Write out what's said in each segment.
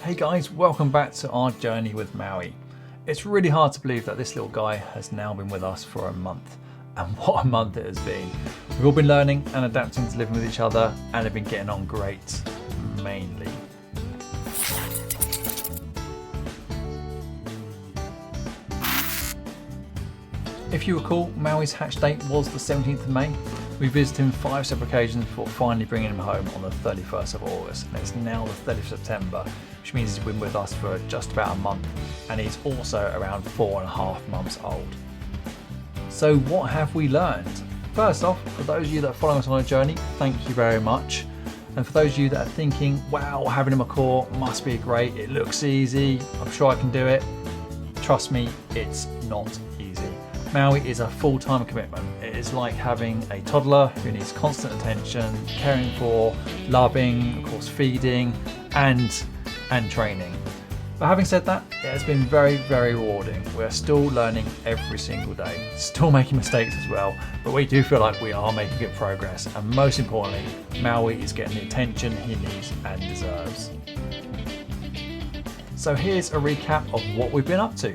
Hey guys, welcome back to our journey with Maui. It's really hard to believe that this little guy has now been with us for a month. And what a month it has been. We've all been learning and adapting to living with each other and have been getting on great, mainly. If you recall, Maui's hatch date was the 17th of May. We visited him 5 separate occasions before finally bringing him home on the 31st of August, and it's now the 30th of September, which means he's been with us for just about a month, and he's also around 4.5 months old. So what have we learned? First off, for those of you that are following us on our journey, thank you very much. And for those of you that are thinking, wow, having a macaw must be great, it looks easy, I'm sure I can do it. Trust me, it's not easy. Maui is a full-time commitment. It is like having a toddler who needs constant attention, caring for, loving, of course feeding, and training. But having said that, it has been very, very rewarding. We're still learning every single day, still making mistakes as well, but we do feel like we are making good progress. And most importantly, Maui is getting the attention he needs and deserves. So here's a recap of what we've been up to.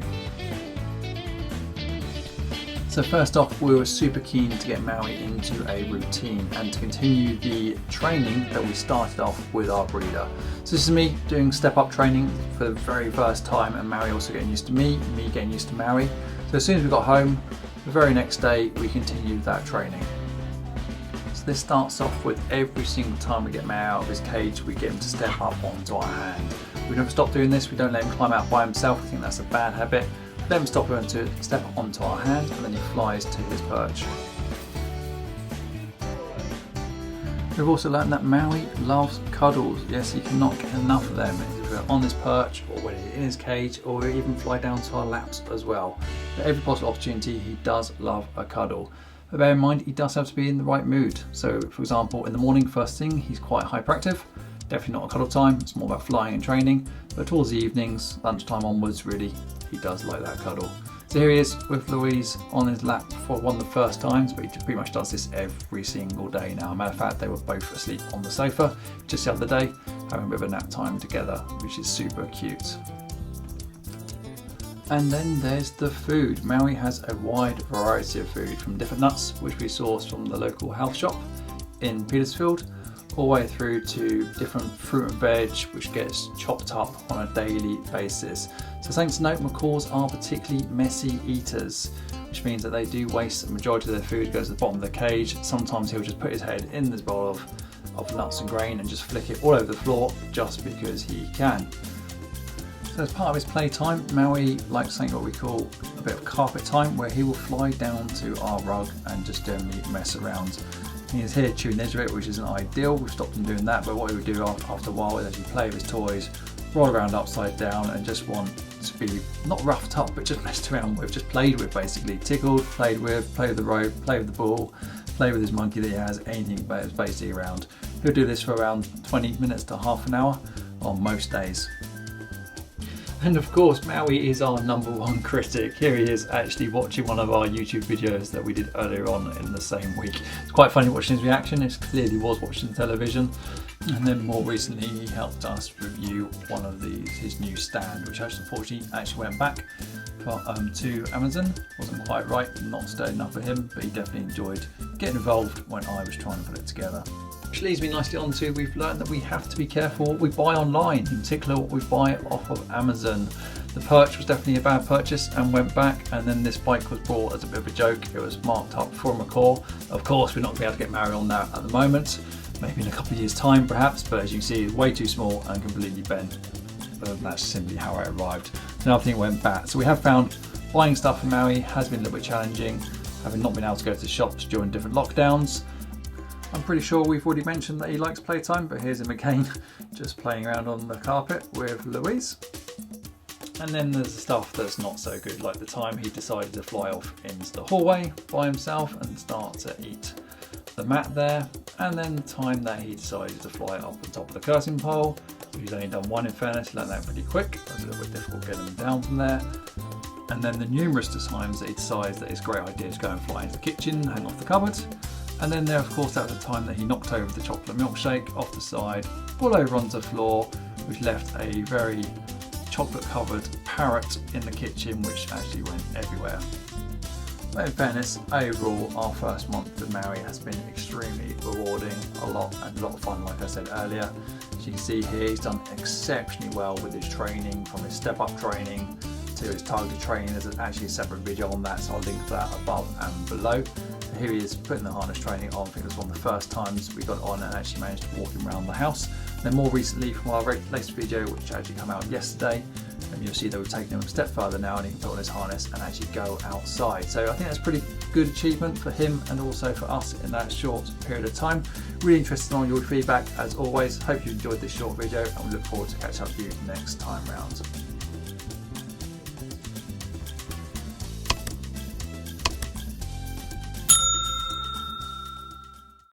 So first off, we were super keen to get Maui into a routine and to continue the training that we started off with our breeder. So this is me doing step-up training for the very first time, and Maui also getting used to me getting used to Maui. So as soon as we got home, the very next day we continued that training. So this starts off with every single time we get Maui out of his cage, we get him to step up onto our hand. We never stop doing this, we don't let him climb out by himself, I think that's a bad habit. Let him step onto our hand, and then he flies to his perch. We've also learned that Maui loves cuddles. Yes, he cannot get enough of them. If we're on his perch, or when he's in his cage, or we even fly down to our laps as well. At every possible opportunity, he does love a cuddle. But bear in mind, he does have to be in the right mood. So, for example, in the morning, first thing, he's quite hyperactive. Definitely not a cuddle time, it's more about flying and training. But towards the evenings, lunchtime onwards, really, he does like that cuddle. So here he is with Louise on his lap for one of the first times, but he pretty much does this every single day now. As a matter of fact, they were both asleep on the sofa just the other day, having a bit of a nap time together, which is super cute. And then there's the food. Maui has a wide variety of food, from different nuts, which we source from the local health shop in Petersfield, all the way through to different fruit and veg, which gets chopped up on a daily basis. So something to note, macaws are particularly messy eaters, which means that they do waste the majority of their food, goes to the bottom of the cage. Sometimes he'll just put his head in this bowl of nuts and grain and just flick it all over the floor just because he can. So as part of his playtime, Maui likes something what we call a bit of carpet time, where he will fly down to our rug and just generally mess around. He's here chewing the edge of it, which isn't ideal. We've stopped him doing that, but what he would do after a while is actually play with his toys, roll around upside down, and just want to be not roughed up, but just messed around with, just played with basically. Tickled, played with the rope, play with the ball, play with his monkey that he has, anything basically around. He'll do this for around 20 minutes to half an hour on most days. And of course, Maui is our #1 critic. Here he is actually watching one of our YouTube videos that we did earlier on in the same week. It's quite funny watching his reaction. It clearly was watching television. And then more recently, he helped us review one of his new stand, which unfortunately actually went back to Amazon. Wasn't quite right, not sturdy enough for him, but he definitely enjoyed getting involved when I was trying to put it together. Which leads me nicely on to, we've learned that we have to be careful what we buy online, in particular what we buy off of Amazon. The perch was definitely a bad purchase and went back, and then this bike was bought as a bit of a joke. It was marked up for a macaw. Of course, we're not going to be able to get Maui on that at the moment, maybe in a couple of years time perhaps, but as you can see, it's way too small and completely bent. But that's simply how it arrived. Another thing went back. So we have found buying stuff for Maui has been a little bit challenging, having not been able to go to the shops during different lockdowns. I'm pretty sure we've already mentioned that he likes playtime, but here's him again, just playing around on the carpet with Louise. And then there's the stuff that's not so good, like the time he decided to fly off into the hallway by himself and start to eat the mat there, and then the time that he decided to fly up on top of the curtain pole. He's only done one in fairness, he learned that pretty quick. That's a little bit difficult getting him down from there. And then the numerous times that he decides that it's a great idea to go and fly into the kitchen, hang off the cupboard. And then there, of course, that was the time that he knocked over the chocolate milkshake off the side, all over onto the floor, which left a very chocolate covered parrot in the kitchen, which actually went everywhere. But in fairness, overall our first month with Maui has been extremely rewarding, a lot of fun, like I said earlier. As you can see here, he's done exceptionally well with his training, from his step up training to his targeted training. There's actually a separate video on that, so I'll link that above and below. Here he is putting the harness training on. I think it was one of the first times we got it on and actually managed to walk him around the house. Then more recently, from our latest video, which actually came out yesterday, and you'll see that we've taken him a step further now, and he can put on his harness and actually go outside. So I think that's a pretty good achievement for him and also for us in that short period of time. Really interested on your feedback as always. Hope you enjoyed this short video, and we look forward to catch up with you next time round.